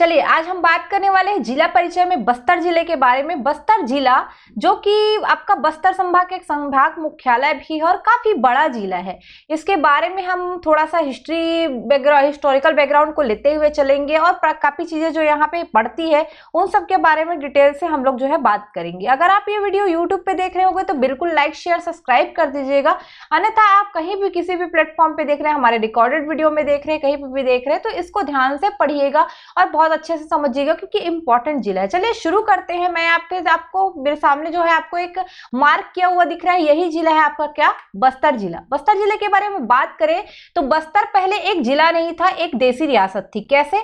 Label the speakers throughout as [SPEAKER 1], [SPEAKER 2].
[SPEAKER 1] चलिए आज हम बात करने वाले हैं जिला परिचय में बस्तर जिले के बारे में। बस्तर जिला जो कि आपका बस्तर संभाग के एक संभाग मुख्यालय भी है और काफी बड़ा जिला है। इसके बारे में हम थोड़ा सा हिस्टोरिकल बैकग्राउंड को लेते हुए चलेंगे और काफी चीजें जो यहाँ पे पड़ती है उन सब के बारे में डिटेल से हम लोग जो है बात करेंगे। अगर आप ये वीडियो यूट्यूब पे देख रहे होंगे तो बिल्कुल लाइक शेयर सब्सक्राइब कर दीजिएगा, अन्यथा आप कहीं भी किसी भी प्लेटफॉर्म पे देख रहे हैं, हमारे रिकॉर्डेड वीडियो में देख रहे हैं, कहीं पर भी देख रहे हैं, तो इसको ध्यान से पढ़िएगा और बहुत अच्छे से समझिएगा क्योंकि इंपॉर्टेंट जिला है। चलिए शुरू करते हैं। मैं आपको मेरे सामने जो है आपको एक मार्क किया हुआ दिख रहा है, यही जिला है आपका क्या, बस्तर जिला। बस्तर जिले के बारे में बात करें तो बस्तर पहले एक जिला नहीं था, एक देशी रियासत थी। कैसे?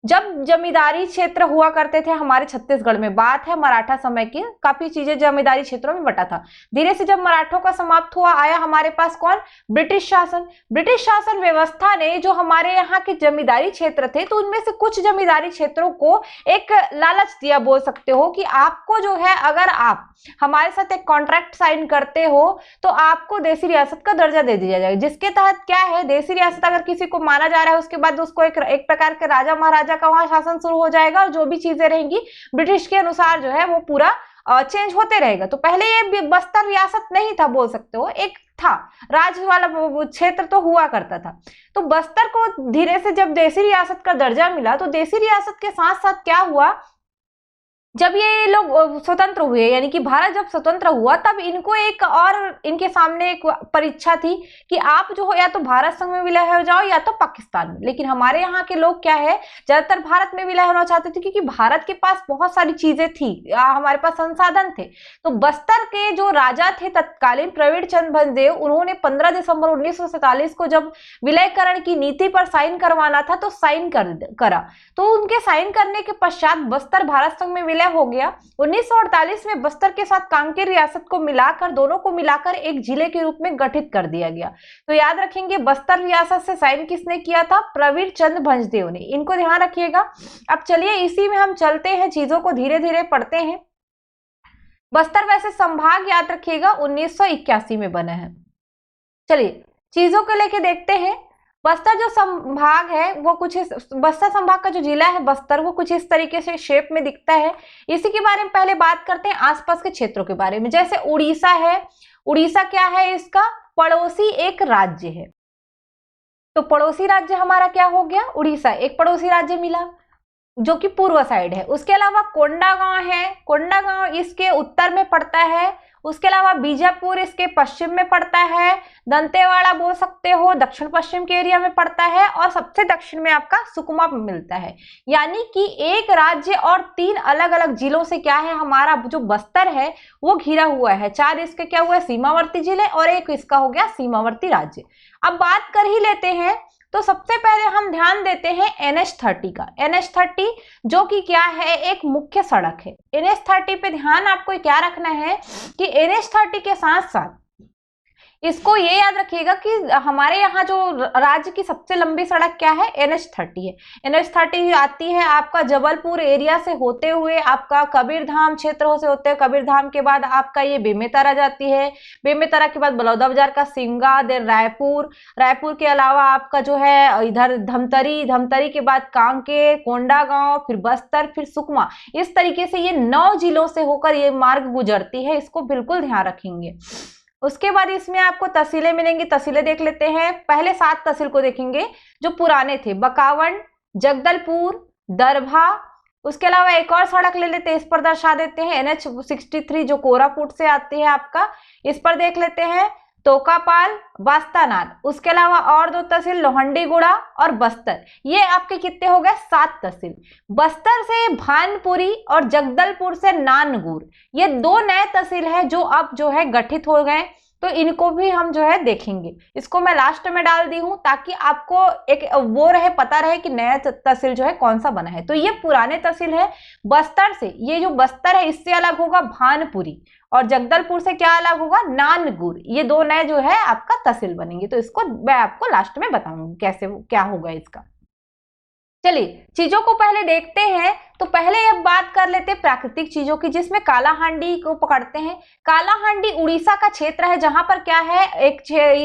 [SPEAKER 1] जब जमींदारी क्षेत्र हुआ करते थे हमारे छत्तीसगढ़ में, बात है मराठा समय की, काफी चीजें जमींदारी क्षेत्रों में बटा था। धीरे से जब मराठों का समाप्त हुआ, आया हमारे पास कौन, ब्रिटिश शासन। ब्रिटिश शासन व्यवस्था ने जो हमारे यहाँ के जमींदारी क्षेत्र थे तो उनमें से कुछ जमींदारी क्षेत्रों को एक लालच दिया, बोल सकते हो कि आपको जो है अगर आप हमारे साथ एक कॉन्ट्रैक्ट साइन करते हो तो आपको देशी रियासत का दर्जा दे दिया जाएगा। जिसके तहत क्या है, देशी रियासत अगर किसी को माना जा रहा है उसके बाद उसको एक प्रकार के राजा महाराजा का वहां शासन शुरू हो जाएगा और जो भी चीजें रहेंगी ब्रिटिश के अनुसार जो है वो पूरा चेंज होते रहेगा। तो पहले ये बस्तर रियासत नहीं था, बोल सकते हो, एक था राज्य वाला क्षेत्र तो हुआ करता था। तो बस्तर को धीरे से जब देशी रियासत का दर्जा मिला तो देशी रियासत के साथ साथ क्या हुआ, जब ये लोग स्वतंत्र हुए, यानी कि भारत जब स्वतंत्र हुआ, तब इनको एक और इनके सामने एक परीक्षा थी कि आप जो हो या तो भारत संघ में विलय हो जाओ या तो पाकिस्तान में। लेकिन हमारे यहाँ के लोग क्या है, ज्यादातर भारत में विलय होना चाहते थे क्योंकि भारत के पास बहुत सारी चीजें थी, हमारे पास संसाधन थे। तो बस्तर के जो राजा थे तत्कालीन प्रवीण चंद्र भंजदेव, उन्होंने 15 दिसंबर 1947 को जब विलयकरण की नीति पर साइन करवाना था तो साइन करा। तो उनके साइन करने के पश्चात बस्तर भारत संघ में हो गया। 1948 में बस्तर के साथ कांकेर रियासत को मिलाकर, दोनों को मिलाकर एक जिले के रूप में गठित कर दिया गया। तो याद रखेंगे बस्तर रियासत से साइन किसने किया था, प्रवीण चंद्र भंजदेव ने, इनको ध्यान रखिएगा। अब चलिए इसी में हम चलते हैं, चीजों को धीरे धीरे पढ़ते हैं। बस्तर वैसे संभाग याद रखिएगा 1981 में बना है। चलिए चीजों को लेके देखते हैं। बस्तर जो संभाग है वो कुछ बस्तर संभाग का जो जिला है बस्तर, वो कुछ इस तरीके से शेप में दिखता है। इसी के बारे में पहले बात करते हैं आसपास के क्षेत्रों के बारे में। जैसे उड़ीसा है, उड़ीसा क्या है, इसका पड़ोसी एक राज्य है। तो पड़ोसी राज्य हमारा क्या हो गया, उड़ीसा एक पड़ोसी राज्य मिला जो कि पूर्व साइड है। उसके अलावा कोंडागांव है, कोंडागांव इसके उत्तर में पड़ता है। उसके अलावा बीजापुर इसके पश्चिम में पड़ता है। दंतेवाड़ा बोल सकते हो दक्षिण पश्चिम के एरिया में पड़ता है और सबसे दक्षिण में आपका सुकमा मिलता है। यानी कि एक राज्य और 3 अलग अलग जिलों से क्या है, हमारा जो बस्तर है वो घिरा हुआ है। 4 इसके क्या हुआ, सीमावर्ती जिले और एक इसका हो गया सीमावर्ती राज्य। अब बात कर ही लेते हैं तो सबसे पहले हम ध्यान देते हैं NH30 का। NH30 जो कि क्या है, एक मुख्य सड़क है। NH30 पे ध्यान आपको क्या रखना है कि NH30 के साथ साथ इसको ये याद रखिएगा कि हमारे यहाँ जो राज्य की सबसे लंबी सड़क क्या है, NH30 है। NH30 आती है आपका जबलपुर एरिया से होते हुए आपका कबीरधाम क्षेत्र से होते हुए, कबीरधाम के बाद आपका ये बेमेतरा जाती है। बेमेतरा के बाद बलौदा बाजार का सिंगा, देन रायपुर, रायपुर के अलावा आपका जो है इधर धमतरी, धमतरी के बाद कांकेर, कोंडागांव, फिर बस्तर, फिर सुकमा। इस तरीके से ये 9 जिलों से होकर ये मार्ग गुजरती है, इसको बिल्कुल ध्यान रखेंगे। उसके बाद इसमें आपको तहसीलें मिलेंगी, तहसीलें देख लेते हैं। पहले 7 तहसील को देखेंगे जो पुराने थे, बकावन, जगदलपुर, दरभा। उसके अलावा एक और सड़क ले लेते हैं, इस पर दर्शा देते हैं NH63 जो कोरापुट से आती है आपका, इस पर देख लेते हैं तोकापाल, बास्तानार। उसके अलावा और 2 तहसील लोहंडीगुड़ा और बस्तर। ये आपके कितने हो गए, 7 तहसील। बस्तर से भानपुरी और जगदलपुर से नानगुर, ये 2 नए तहसील है जो अब जो है गठित हो गए। तो इनको भी हम जो है देखेंगे, इसको मैं लास्ट में डाल दी हूं ताकि आपको एक वो रहे, पता रहे कि नया तहसील जो है कौन सा बना है। तो ये पुराने तहसील है। बस्तर से ये जो बस्तर है इससे अलग होगा भानपुरी और जगदलपुर से क्या अलग होगा, नानगुर। ये 2 नए जो है आपका तहसील बनेंगे। तो इसको मैं आपको लास्ट में बताऊंगी कैसे क्या होगा इसका। चलिए चीजों को पहले देखते हैं। तो पहले अब बात कर लेते हैं प्राकृतिक चीजों की, जिसमें कालाहांडी को पकड़ते हैं। कालाहांडी उड़ीसा का क्षेत्र है, जहां पर क्या है,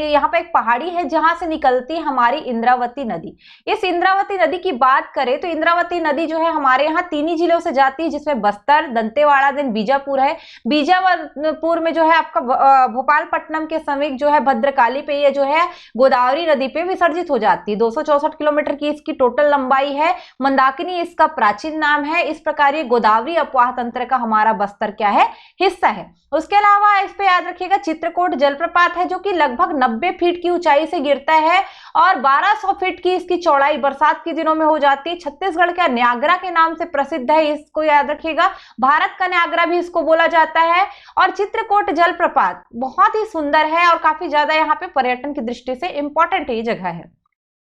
[SPEAKER 1] यहाँ पर एक पहाड़ी है जहां से निकलती है हमारी इंद्रावती नदी। इस इंद्रावती नदी की बात करें तो इंद्रावती नदी जो है हमारे यहाँ 3 जिलों से जाती है, जिसमें बस्तर, दंतेवाड़ा, देन बीजापुर है। बीजापुर में जो है आपका भोपालपट्टनम के समीप जो है भद्रकाली पे ये जो है गोदावरी नदी पे विसर्जित हो जाती है। 264 किलोमीटर की इसकी टोटल लंबाई है। मंदाकिनी इसका प्राचीन नाम है। इस प्रकार ये गोदावरी अपवाह तंत्र का हमारा बस्तर क्या है, हिस्सा है। उसके अलावा इस पे याद रखिएगा चित्रकूट जलप्रपात है, जो कि लगभग 90 फीट की ऊंचाई से गिरता है और 1200 फीट की इसकी चौड़ाई बरसात के दिनों में हो जाती है। छत्तीसगढ़ का न्यागरा के नाम से प्रसिद्ध है, इसको याद रखिएगा। भारत का न्यागरा भी इसको बोला जाता है। और चित्रकूट जलप्रपात बहुत ही सुंदर है और काफी ज्यादा यहाँ पे पर्यटन की दृष्टि से इंपॉर्टेंट ये जगह है।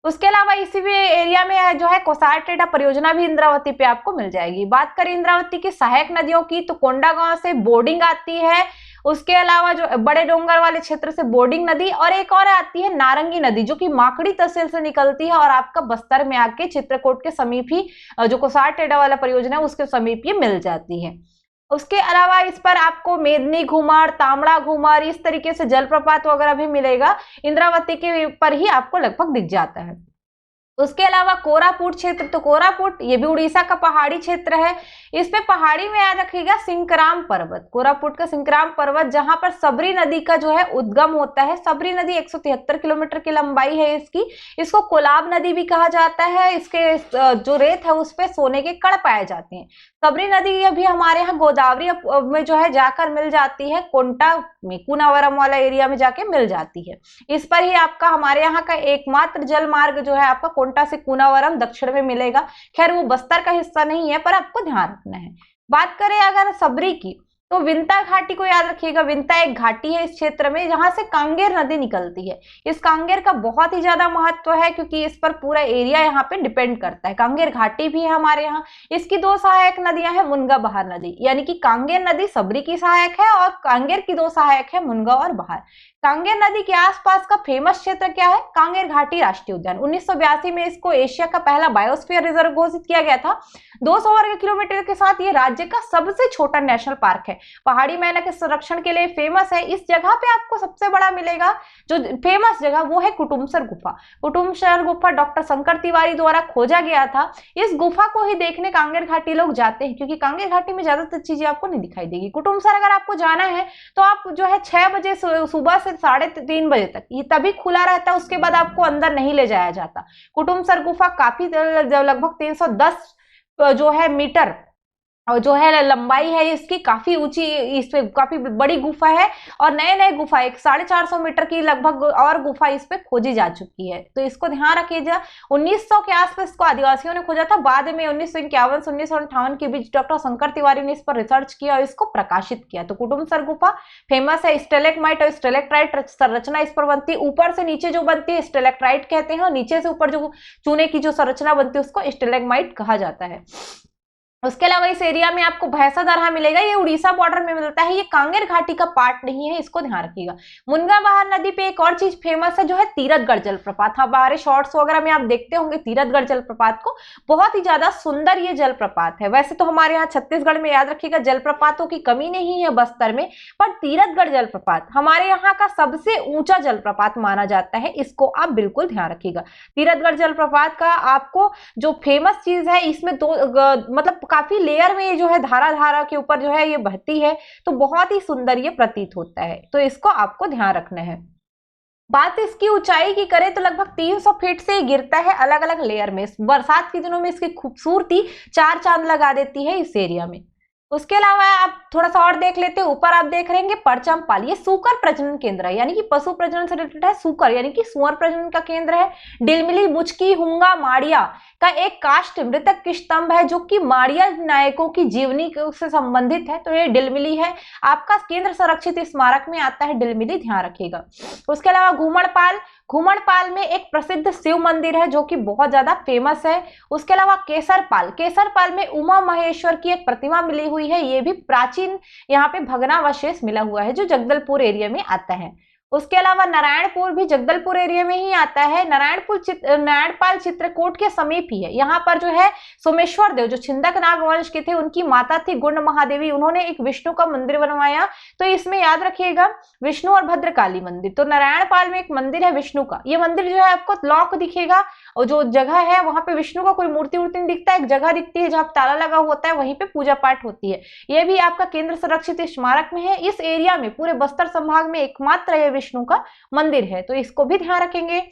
[SPEAKER 1] उसके अलावा इसी भी एरिया में जो है कोसार टेढ़ा परियोजना भी इंद्रावती पे आपको मिल जाएगी। बात करें इंद्रावती की सहायक नदियों की तो कोंडागांव से बोर्डिंग आती है। उसके अलावा जो बड़े डोंगर वाले क्षेत्र से बोर्डिंग नदी, और एक और आती है नारंगी नदी, जो कि माकड़ी तहसील से निकलती है और आपका बस्तर में आके चित्रकूट के समीप ही जो कोसार टेढ़ा वाला परियोजना है उसके समीप ये मिल जाती है। उसके अलावा इस पर आपको मेदनी घूमर, तांबड़ा घूमर, इस तरीके से जलप्रपात वगैरह भी मिलेगा। इंद्रावती के पर ही आपको लगभग दिख जाता है। उसके अलावा कोरापुट क्षेत्र, तो कोरापुट ये भी उड़ीसा का पहाड़ी क्षेत्र है। इस पे पहाड़ी में याद रखिएगा सिंकराम पर्वत, कोरापुट का सिंकराम पर्वत, जहां पर सबरी नदी का जो है उद्गम होता है। सबरी नदी 173 किलोमीटर की लंबाई है इसकी। इसको कोलाब नदी भी कहा जाता है। इसके जो रेत है उस पे सोने के कण पाए जाते हैं। सबरी नदी अभी हमारे यहाँ गोदावरी में जो है जाकर मिल जाती है, कोंटा में कूनावरम वाला एरिया में जाके मिल जाती है। इस पर ही आपका हमारे यहाँ का एकमात्र जल मार्ग जो है आपका कोंटा से कूनावरम दक्षिण में मिलेगा। खैर वो बस्तर का हिस्सा नहीं है, पर आपको ध्यान रखना है। बात करें अगर सबरी की तो विंता घाटी को याद रखिएगा। विंता एक घाटी है इस क्षेत्र में जहां से कांगेर नदी निकलती है। इस कांगेर का बहुत ही ज्यादा महत्व है क्योंकि इस पर पूरा एरिया यहाँ पे डिपेंड करता है। कांगेर घाटी भी है हमारे यहाँ। इसकी 2 सहायक नदियां हैं, मुनगा बहार नदी, यानी कि कांगेर नदी सबरी की सहायक है और कांगेर की 2 सहायक है, मुनगा और बहार। कांगेर नदी के आसपास का फेमस क्षेत्र क्या है, कांगेर घाटी राष्ट्रीय उद्यान। 1982 में इसको एशिया का पहला बायोस्फीयर रिजर्व घोषित किया गया था। 200 वर्ग किलोमीटर के साथ ये राज्य का सबसे छोटा नेशनल पार्क है। पहाड़ी मैना के संरक्षण के लिए फेमस है। इस जगह पे आपको सबसे बड़ा मिलेगा जो फेमस जगह, वो है कुटुमसर गुफा। कुटुमसर गुफा डॉक्टर शंकर तिवारी द्वारा खोजा गया था। इस गुफा को ही देखने कांगेर घाटी लोग जाते हैं क्योंकि कांगेर घाटी में ज्यादातर चीजें आपको नहीं दिखाई देगी। कुटुमसर अगर आपको जाना है तो आप जो है 6 बजे सुबह से 3:30 बजे तक ये तभी खुला रहता है, उसके बाद आपको अंदर नहीं ले जाया जाता। कुटुमसर गुफा काफी लगभग 310 जो है मीटर और जो है लंबाई है इसकी, काफी ऊंची, इस पे काफी बड़ी गुफा है और नए गुफा 450 मीटर की लगभग और गुफा इस पे खोजी जा चुकी है। तो इसको ध्यान रखिएगा। 1900 के आसपास इसको आदिवासियों ने खोजा था। बाद में 1951 से 1958 के बीच डॉक्टर शंकर तिवारी ने इस पर रिसर्च किया और इसको प्रकाशित किया। तो कुटुमसर गुफा फेमस है। स्टेलेक्माइट और स्टेलेक्ट्राइट संरचना इस पर बनती है। ऊपर से नीचे जो बनती है स्टेलेक्ट्राइट कहते हैं और नीचे से ऊपर जो चूने की जो संरचना बनती है उसको स्टेलेग्माइट कहा जाता है। उसके अलावा इस एरिया में आपको भैंसा दरहा मिलेगा। ये उड़ीसा बॉर्डर में मिलता है। ये कांगेर घाटी का पार्ट नहीं है, इसको ध्यान रखिएगा। मुनगा बहार नदी पे एक और चीज फेमस है जो है तीरथगढ़ जलप्रपात। हमारे शॉर्ट्स वगैरह में आप देखते होंगे तीरथगढ़ जलप्रपात को। बहुत ही ज्यादा सुंदर ये जलप्रपात है। वैसे तो हमारे यहाँ छत्तीसगढ़ में याद रखिएगा जलप्रपातों की कमी नहीं है बस्तर में, पर तीरथगढ़ जलप्रपात हमारे यहाँ का सबसे ऊंचा जलप्रपात माना जाता है। इसको आप बिल्कुल ध्यान रखिएगा। तीरथगढ़ जलप्रपात का आपको जो फेमस चीज है इसमें दो मतलब काफी लेयर में ये जो है धारा के ऊपर जो है ये बहती है, तो बहुत ही सुंदर ये प्रतीत होता है। तो इसको आपको ध्यान रखना है। बात इसकी ऊंचाई की करें तो लगभग 300 फीट से गिरता है अलग अलग लेयर में। बरसात के दिनों में इसकी खूबसूरती 4 चांद लगा देती है इस एरिया में। उसके अलावा आप थोड़ा सा और देख लेते हैं। ऊपर आप देख रहे हैं परचमपाल, ये सूकर प्रजनन केंद्र है, यानी कि पशु प्रजनन से रिलेटेड है। सूकर यानी कि सुअर प्रजनन का केंद्र है। डिलमिली, बुचकी, हुंगा, माड़िया का एक काष्ठ मृतक की स्तंभ है जो कि माड़िया नायकों की जीवनी से संबंधित है। तो ये डिलमिली है, आपका केंद्र संरक्षित स्मारक में आता है डिलमिली, ध्यान रखिएगा। उसके अलावा घूमड़पाल, घूमड़पाल में एक प्रसिद्ध शिव मंदिर है जो कि बहुत ज्यादा फेमस है। उसके अलावा केसरपाल, केसरपाल में उमा महेश्वर की एक प्रतिमा मिली हुई है। ये भी प्राचीन यहाँ पे भग्नावशेष मिला हुआ है जो जगदलपुर एरिया में आता है। उसके अलावा नारायणपुर भी जगदलपुर एरिया में ही आता है। नारायणपाल चित्रकूट के समीप ही है। यहाँ पर जो है सोमेश्वर देव जो छिंदक नाग वंश के थे, उनकी माता थी गुंड महादेवी, उन्होंने एक विष्णु का मंदिर बनवाया। तो इसमें याद रखिएगा विष्णु और भद्रकाली मंदिर। तो नारायणपाल में एक मंदिर है विष्णु का, ये मंदिर जो है आपको लॉक दिखेगा, और जो जगह है वहां पे विष्णु का कोई मूर्ति वूर्ति नहीं दिखता है, एक जगह दिखती है जहां ताला लगा होता है, वहीं पे पूजा पाठ होती है। ये भी आपका केंद्र संरक्षित स्मारक में है। इस एरिया में पूरे बस्तर संभाग में एकमात्र ये विष्णु का मंदिर है, तो इसको भी ध्यान रखेंगे।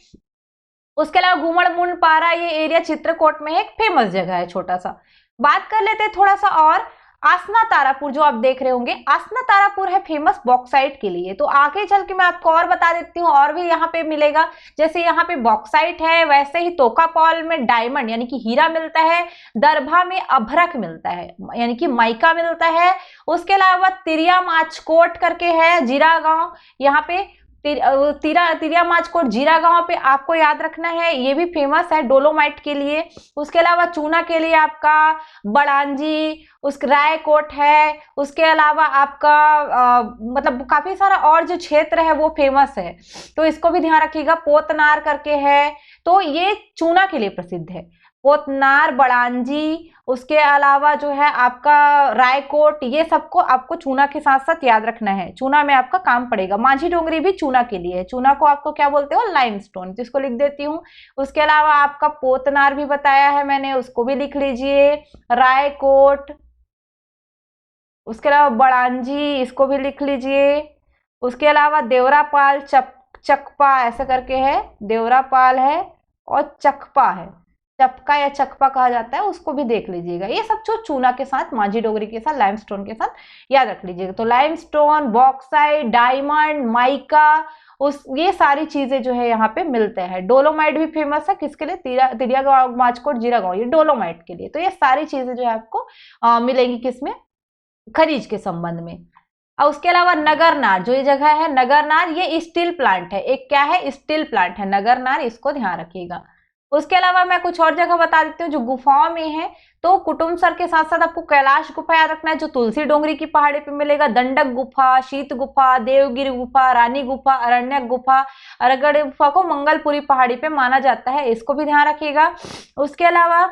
[SPEAKER 1] उसके अलावा घुमड़ पारा ये एरिया चित्रकूट में एक फेमस जगह है छोटा सा। बात कर लेते हैं थोड़ा सा और आसना तारापुर जो आप देख रहे होंगे, आसना तारापुर है फेमस बॉक्साइट के लिए। तो आगे चल के मैं आपको और बता देती हूँ, और भी यहाँ पे मिलेगा। जैसे यहाँ पे बॉक्साइट है, वैसे ही तोकापाल में डायमंड यानी कि हीरा मिलता है, दरभा में अभ्रक मिलता है यानी कि माइका मिलता है। उसके अलावा तिरिया माचकोट करके है जीरा गांव, यहाँ पे तिरिया माचकोट जीरा गांव पे आपको याद रखना है, ये भी फेमस है डोलोमाइट के लिए। उसके अलावा चूना के लिए आपका बड़ांजी, उसके रायकोट है। उसके अलावा आपका मतलब काफी सारा और जो क्षेत्र है वो फेमस है, तो इसको भी ध्यान रखिएगा। पोतनार करके है, तो ये चूना के लिए प्रसिद्ध है। पोतनार, बड़ांजी, उसके अलावा जो है आपका रायकोट, ये सबको आपको चूना के साथ साथ याद रखना है, चूना में आपका काम पड़ेगा। माझी डोंगरी भी चूना के लिए है, चूना को आपको क्या बोलते हो, लाइमस्टोन, जिसको लिख देती हूँ। उसके अलावा आपका पोतनार भी बताया है मैंने, उसको भी लिख लीजिए। रायकोट, उसके अलावा बड़ांजी, इसको भी लिख लीजिए। उसके अलावा देवरापाल, चकपा ऐसा करके है, देवरापाल है और चकपा है, चपका या चकपा कहा जाता है, उसको भी देख लीजिएगा। ये सब जो चूना के साथ, माझी डोगरी के साथ, लाइमस्टोन के साथ याद रख लीजिएगा। तो लाइमस्टोन, बॉक्साइट, डायमंड, माइका, ये सारी चीजें जो है यहाँ पे मिलते हैं। डोलोमाइट भी फेमस है, किसके लिए, तिरिया माचकोट जीरा गांव, ये डोलोमाइट के लिए। तो ये सारी चीजें जो है आपको मिलेंगी किसमें, खनिज के संबंध में। और उसके अलावा नगरनार, जो ये जगह है नगरनार, ये स्टील प्लांट है, एक क्या है, स्टील प्लांट है नगरनार, इसको ध्यान रखिएगा। उसके अलावा मैं कुछ और जगह बता देती हूँ जो गुफाओं में है। तो कुटुम्बसर के साथ साथ आपको कैलाश गुफा याद रखना है, जो तुलसी डोंगरी की पहाड़ी पे मिलेगा। दंडक गुफा, शीत गुफा, देवगिरी गुफा, रानी गुफा, अरण्यक गुफा, अरगड़ गुफा को मंगलपुरी पहाड़ी पे माना जाता है, इसको भी ध्यान रखिएगा। उसके अलावा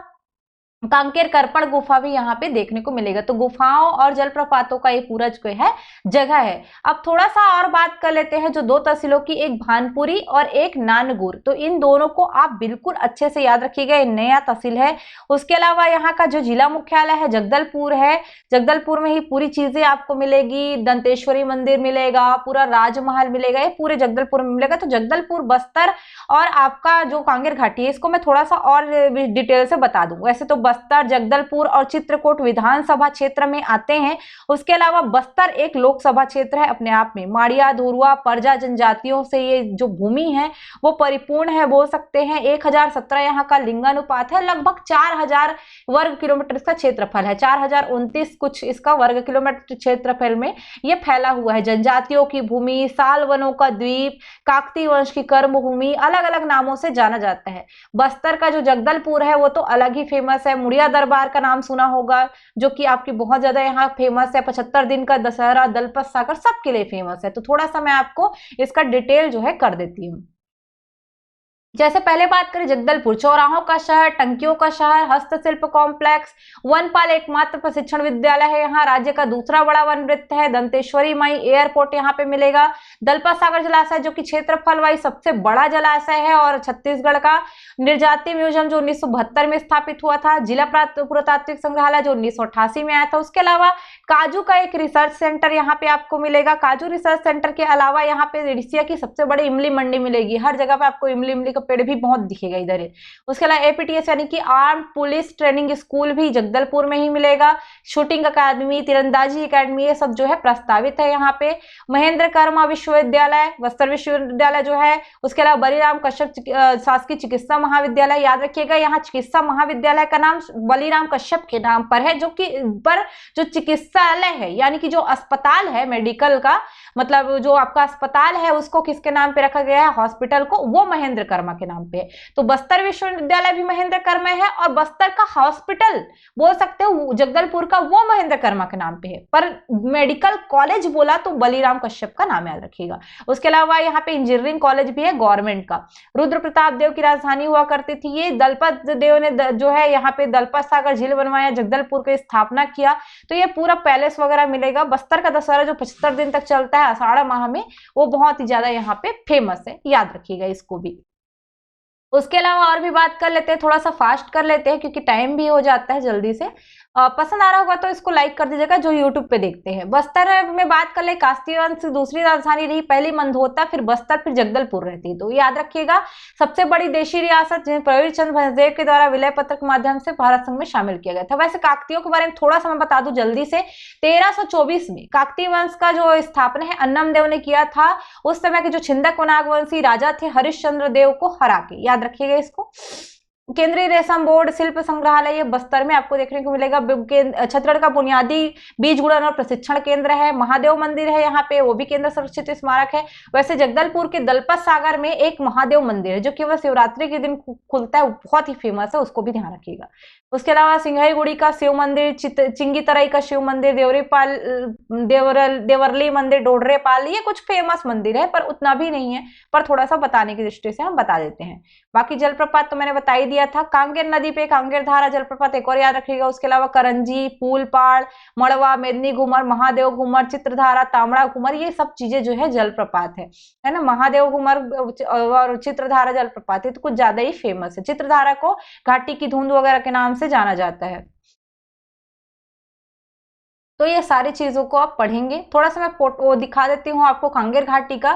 [SPEAKER 1] कांकेर करपड़ गुफा भी यहाँ पे देखने को मिलेगा। तो गुफाओं और जलप्रपातों का ये पूरा जो है जगह है। अब थोड़ा सा और बात कर लेते हैं जो दो तहसीलों की, एक भानपुरी और एक नानगुर। तो इन दोनों को आप बिल्कुल अच्छे से याद रखिएगा, ये नया तहसील है। उसके अलावा यहाँ का जो जिला मुख्यालय है जगदलपुर है, जगदलपुर में ही पूरी चीजें आपको मिलेगी। दंतेश्वरी मंदिर मिलेगा, पूरा राजमहल मिलेगा, ये पूरे जगदलपुर में मिलेगा। तो जगदलपुर, बस्तर और आपका जो कांगेर घाटी है, इसको मैं थोड़ा सा और डिटेल से बता दूं। वैसे तो बस्तर, जगदलपुर और चित्रकूट विधानसभा क्षेत्र में आते हैं। उसके अलावा बस्तर एक लोकसभा क्षेत्र है अपने आप में। माड़िया, धुरुआ, परजा जनजातियों से ये जो भूमि है वो परिपूर्ण है, बोल सकते हैं। 1017 यहाँ का लिंगानुपात है, लगभग 4000 वर्ग किलोमीटर इसका क्षेत्रफल है, 4029 कुछ इसका वर्ग किलोमीटर क्षेत्रफल में ये फैला हुआ है। जनजातियों की भूमि, साल वनों का द्वीप, काकती वंश की कर्म भूमि, अलग अलग नामों से जाना जाता है। बस्तर का जो जगदलपुर है वो तो अलग ही फेमस है। मुड़िया दरबार का नाम सुना होगा, जो कि आपकी बहुत ज्यादा यहाँ फेमस है। 75 दिन का दशहरा, दलपत सागर सबके लिए फेमस है। तो थोड़ा सा मैं आपको इसका डिटेल जो है कर देती हूँ। जैसे पहले बात करें जगदलपुर, चौराहों का शहर, टंकियों का शहर, हस्तशिल्प कॉम्प्लेक्स, वनपाल एकमात्र प्रशिक्षण विद्यालय है यहाँ, राज्य का दूसरा बड़ा वन वृत्त है। दंतेश्वरी माई एयरपोर्ट यहाँ पे मिलेगा। दलपत सागर जलाशय जो कि क्षेत्रफल वाइज सबसे बड़ा जलाशय है और छत्तीसगढ़ का। निर्जाति म्यूजियम जो 1972 में स्थापित हुआ था। जिला पुरातात्विक संग्रहालय जो 1988 में आया था। उसके अलावा काजू का एक रिसर्च सेंटर यहाँ पे आपको मिलेगा। काजू रिसर्च सेंटर के अलावा यहाँ पे एशिया की सबसे बड़ी इमली मंडी मिलेगी। हर जगह पे आपको इमली का पेड़ भी बहुत दिखेगा इधर है। उसके अलावा एपीटीएस यानी कि आर्म पुलिस ट्रेनिंग स्कूल भी जगदलपुर में ही मिलेगा। शूटिंग अकादमी, तीरंदाजी अकादमी, ये सब जो है प्रस्तावित है यहाँ पे। महेंद्र कर्मा विश्वविद्यालय, बस्तर विश्वविद्यालय जो है। उसके अलावा बलिराम कश्यप शासकीय चिकित्सा महाविद्यालय, याद रखिएगा यहाँ चिकित्सा महाविद्यालय का नाम बलिराम कश्यप के नाम पर है, जो कि पर जो चिकित्सालय है यानी कि जो अस्पताल है मेडिकल का, मतलब जो आपका अस्पताल है उसको किसके नाम पे रखा गया है, हॉस्पिटल को, वो महेंद्र कर्मा कर्मा के नाम पे है। तो बस्तर विश्वविद्यालय भी महेंद्र कर्मा है, और बस्तर का हॉस्पिटल बोल सकते हो जगदलपुर का, वो महेंद्र कर्मा के नाम पे है। पर मेडिकल कॉलेज बोला तो बलिराम कश्यप का नाम याद रखिएगा। उसके अलावा यहाँ पे इंजीनियरिंग कॉलेज भी है गवर्नमेंट का। रुद्र प्रताप देव की राजधानी हुआ करती थी ये। दलपत देव ने जो है यहाँ पे दलपत सागर झील बनवाया, जगदलपुर की स्थापना किया। तो ये पूरा पैलेस वगैरह मिलेगा। बस्तर का दशहरा जो 75 दिन तक चलता है आषाढ़ माह में, वो बहुत ही ज्यादा यहाँ पे फेमस है, याद रखिएगा इसको भी। उसके अलावा और भी बात कर लेते हैं, थोड़ा सा फास्ट कर लेते हैं क्योंकि टाइम भी हो जाता है जल्दी से। पसंद आ रहा होगा तो इसको लाइक कर दीजिएगा जो यूट्यूब पे देखते हैं। बस्तर में बात कर ले, कास्ती वंश दूसरी राजधानी रही, पहली मंदहोता, फिर बस्तर, फिर जगदलपुर रहती। तो याद रखिएगा सबसे बड़ी देशी रियासत जिन्हें प्रवीर चंद्र भंजदेव के द्वारा विलय पत्र के माध्यम से भारत संघ में शामिल किया गया था। वैसे काकतियों के बारे में थोड़ा सा मैं बता दूं जल्दी से, 1324 में काकतीय वंश का जो स्थापना है अन्नम देव ने किया था। उस समय के जो छिंदक नागवंशी राजा थे हरिश्चंद्र देव को हरा के, याद रखिएगा इसको। केंद्रीय रेशम बोर्ड शिल्प संग्रहालय ये बस्तर में आपको देखने को मिलेगा। छत्तीसगढ़ का बुनियादी बीज गुणन और प्रशिक्षण केंद्र है। महादेव मंदिर है यहाँ पे, वो भी केंद्र संरक्षित स्मारक है। वैसे जगदलपुर के दलपत सागर में एक महादेव मंदिर है जो केवल शिवरात्रि के दिन खुलता है, वो बहुत ही फेमस है, उसको भी ध्यान रखिएगा। उसके अलावा सिंघईगुड़ी का शिव मंदिर, चिंगीतराई का शिव मंदिर, देवरली मंदिर, डोडरेपाल, ये कुछ फेमस मंदिर है पर उतना भी नहीं है, पर थोड़ा सा बताने की दृष्टि से हम बता देते हैं। बाकी जलप्रपात तो मैंने बता ही दिया था। कांगेर नदी पे कांगेर धारा जलप्रपात एक और याद रखिएगा। उसके अलावा करंजी, फूलपाड़, मड़वा, मेदनी घूमर, महादेव घूमर, चित्रधारा, तामड़ा घूमर, ये सब चीजें जो है जलप्रपात है ना। महादेव घूमर और चित्रधारा जलप्रपात है तो कुछ ज्यादा ही फेमस है। चित्रधारा को घाटी की धुंध वगैरह के नाम से जाना जाता है। तो ये सारी चीजों को आप पढ़ेंगे। थोड़ा सा मैं फोटो दिखा देती हूँ आपको कांगेर घाटी का।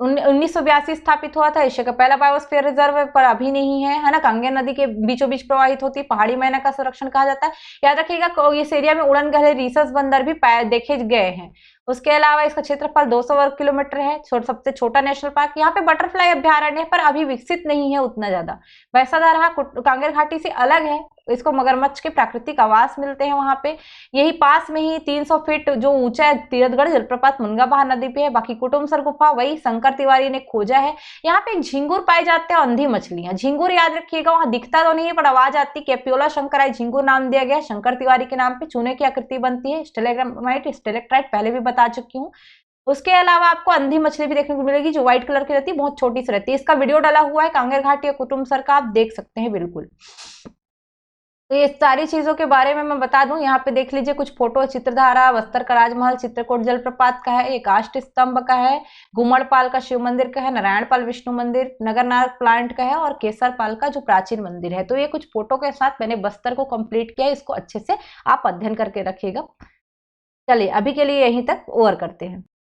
[SPEAKER 1] 1982 स्थापित हुआ था, एशिया का पहला बायोस्फीयर रिजर्व, पर अभी नहीं है ना। कांगेर नदी के बीचों बीच प्रवाहित होती है, पहाड़ी मैना का संरक्षण कहा जाता है। याद रखिएगा इस एरिया में उड़न गहरे रीसस बंदर भी देखे गए हैं। उसके अलावा इसका क्षेत्रफल 200 वर्ग किलोमीटर है। सबसे छोटा नेशनल पार्क। यहाँ पे बटरफ्लाई अभ्यारण्य है पर अभी विकसित नहीं है उतना ज्यादा। वैसाधारा कांगेर घाटी से अलग है, इसको मगरमच्छ के प्राकृतिक आवास मिलते हैं वहां पे। यही पास में ही 300 फीट जो ऊंचा है तीरथगढ़ जलप्रपात मुनगाबहा नदी पे है। बाकी कुटुमसर गुफा वही शंकर तिवारी ने खोजा है। यहाँ पे एक झिंगुर पाए जाते हैं, अंधी मछलियां। झिंगुर याद रखिएगा, वहां दिखता तो नहीं है पर आवाज आती। कैपियोला शंकराई झिंगुर नाम दिया गया शंकर तिवारी के नाम पे। चूने की आकृति बनती है, स्टेलेग्रामाइट स्टेलेक्ट्राइट पहले भी बता चुकी हूँ। उसके अलावा आपको अंधी मछली भी देखने को मिलेगी जो व्हाइट कलर की रहती है, बहुत छोटी सी रहती है। इसका वीडियो डाला हुआ है कांगेर घाटी या कुटुमसर का, आप देख सकते हैं बिल्कुल। तो ये सारी चीजों के बारे में मैं बता दूं, यहाँ पे देख लीजिए कुछ फोटो। चित्रधारा, बस्तर का राजमहल, चित्रकूट जलप्रपात का है, एक काष्ठ स्तंभ का है, घुमड़पाल का शिव मंदिर का है, नारायणपाल विष्णु मंदिर, नगरनाथ प्लांट का है, और केसरपाल का जो प्राचीन मंदिर है। तो ये कुछ फोटो के साथ मैंने बस्तर को कंप्लीट किया, इसको अच्छे से आप अध्ययन करके रखिएगा। चलिए अभी के लिए यहीं तक ओवर करते हैं।